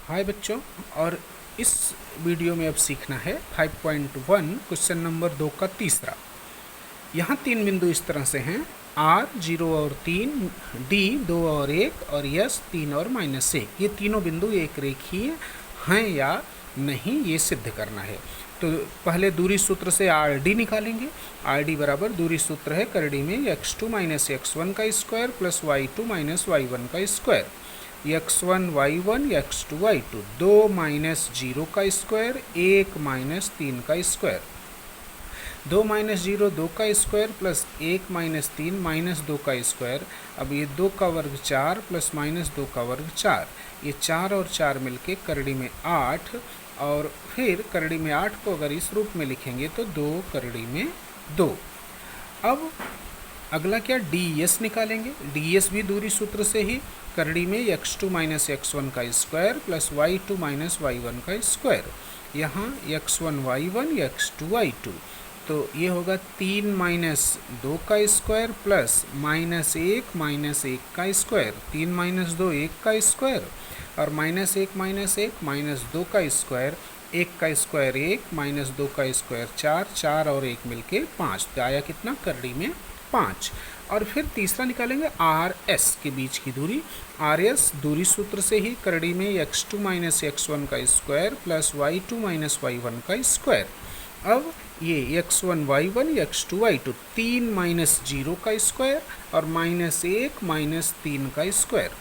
हाय बच्चों, और इस वीडियो में अब सीखना है 5.1 क्वेश्चन नंबर 2 का तीसरा। यहाँ तीन बिंदु इस तरह से हैं, R 0 और 3, D 2 और 1 और S 3 और -1। ये तीनों बिंदु एक रेखीय हैं या नहीं, ये सिद्ध करना है। तो पहले दूरी सूत्र से RD निकालेंगे। RD बराबर दूरी सूत्र है करड़ी में x2 - x1 का स्क्वायर प्लस y2 - y1 का square. x1 y1 x2 y2 2 - 0 का स्क्वायर 1 - 3 का स्क्वायर। 2 - 0 2 का स्क्वायर प्लस 1 - 3 -2 का स्क्वायर। अब ये 2 का वर्ग 4 प्लस -2 का वर्ग 4। ये 4 और 4 मिलके करड़ी में 8, और फिर करड़ी में 8 को अगर इस रूप में लिखेंगे तो 2 करड़ी में 2। अब अगला क्या, ds निकालेंगे। ds भी दूरी सूत्र से ही करड़ी में x2 - x1 का स्क्वायर प्लस y2 - y1 का स्क्वायर। यहाँ x1 y1 x2 y2, तो ये होगा 3 - 2 का स्क्वायर प्लस -1 - 1 का स्क्वायर। 3 - 2 1 का स्क्वायर और -1 - 2 का स्क्वायर। 1 का स्क्वायर 1 - 2 का स्क्वायर 4, 4 और 1 मिलके 5। तो आया कितना, करड़ी में 5। और फिर तीसरा निकालेंगे RS के बीच की दूरी। RS दूरी सूत्र से ही करड़ी में x2 - x1 का स्क्वायर प्लस y2 - y1 का स्क्वायर। अब ये x1 y1 x2 y2 3 - 0 का स्क्वायर और -1 - 3 का स्क्वायर।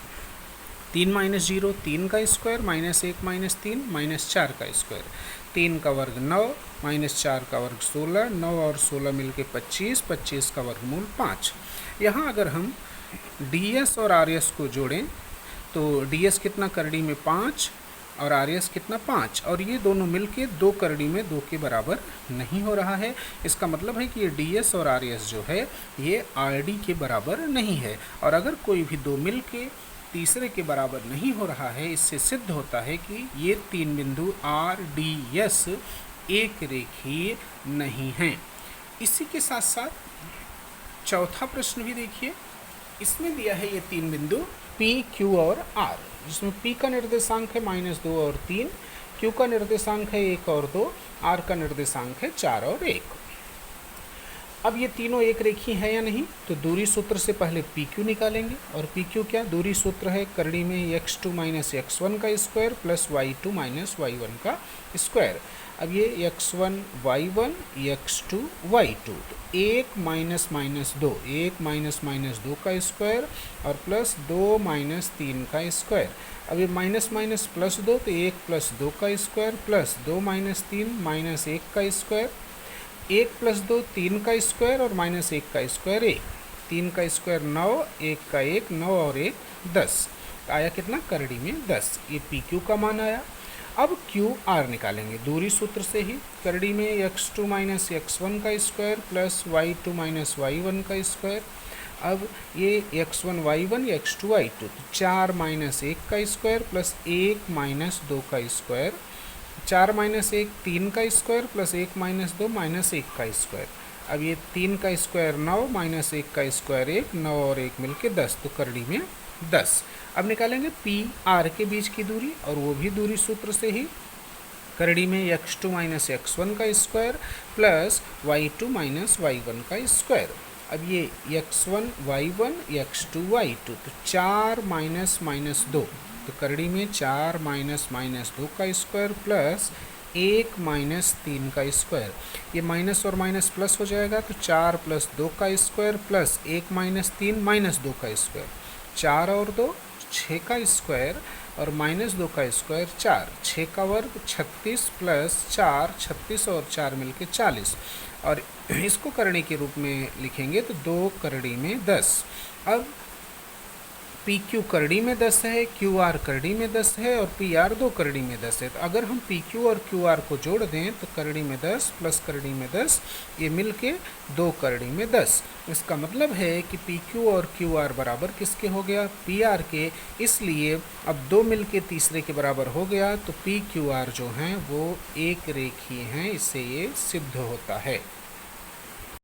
3 - 0 3 का स्क्वायर, -1 - 3 -4 का स्क्वायर। 3 का वर्ग 9 -4 का वर्ग 16, 9 और 16 मिलके 25, 25 का वर्गमूल 5। यहाँ अगर हम ds और RS को जोड़ें तो ds कितना, करड़ी में 5 और RS कितना 5, और ये दोनों मिलके 2 करड़ी में 2 के बराबर नहीं हो रहा है। इसका मतलब है कि ये ds और RS जो है ये RD के बराबर नहीं है। और अगर कोई भी दो मिलके तीसरे के बराबर नहीं हो रहा है, इससे सिद्ध होता है कि ये तीन बिंदु RDS एक रेखीय नहीं हैं। इसी के साथ साथ चौथा प्रश्न भी देखिए। इसमें दिया है ये तीन बिंदु P, Q और R, जिसमें P का निर्देशांक है -2 और 3, Q का निर्देशांक है 1 और 2, R का निर्देशांक है 4 और 1। अब ये तीनों एक रेखीय है या नहीं, तो दूरी सूत्र से पहले PQ निकालेंगे। और PQ क्या, दूरी सूत्र है करड़ी में x2 - x1 का स्क्वायर प्लस y2 - y1 का स्क्वायर। अब ये x1 y1 x2 y2, तो 1 - 2 1 - 2 का स्क्वायर और प्लस 2 - 3 का स्क्वायर। अब ये माइनस प्लस 2, तो 1 + 2 का स्क्वायर प्लस 2 - 3 -1 का स्क्वायर। 1 + 2 3 का स्क्वायर और -1 का स्क्वायर 1। 3 का स्क्वायर 9, 1 का 1 9 और 1 10। आया कितना, करड़ी में 10। ये PQ का मान आया। अब QR निकालेंगे दूरी सूत्र से ही। करड़ी में x2 - x1 का स्क्वायर प्लस y2 - y1 का स्क्वायर। अब ये x1 y1 x2 y2, तो 4 - 1 का स्क्वायर प्लस 1 - 2 का स्क्वायर। 4 - 1 3 का स्क्वायर प्लस 1 - 2 -1 का स्क्वायर। अब ये 3 का स्क्वायर 9 -1 का स्क्वायर 1, 9 और 1 मिलके 10, तो करड़ी में 10। अब निकालेंगे PR के बीच की दूरी, और वो भी दूरी सूत्र से ही। करड़ी में x2 - x1 का स्क्वायर प्लस y2 - y1 का स्क्वायर। अब ये x1 y1 x2 y2, तो 4 - 2, तो करड़ी में 4 - 2 का स्क्वायर प्लस 1 - 3 का स्क्वायर। ये माइनस और माइनस प्लस हो जाएगा, तो 4 + 2 का स्क्वायर प्लस 1 - 3 -2 का स्क्वायर। 4 और 2 6 का स्क्वायर और -2 का स्क्वायर 4। 6 का वर्ग 36 प्लस 4 36 और 4 मिलके 40, और इसको करड़ी के रूप में लिखेंगे तो 2 करड़ी में 10। अब PQ करड़ी में 10 है, QR करड़ी में 10 है और PR 2 करड़ी में 10 है। तो अगर हम PQ और QR को जोड़ दें तो करड़ी में 10 प्लस करड़ी में 10, ये मिलके 2 करड़ी में 10। इसका मतलब है कि PQ और QR बराबर किसके हो गया, PR के। इसलिए अब 2 मिलके तीसरे के बराबर हो गया, तो PQR जो हैं वो एक रेखीय हैं। इससे ये सिद्ध होता है।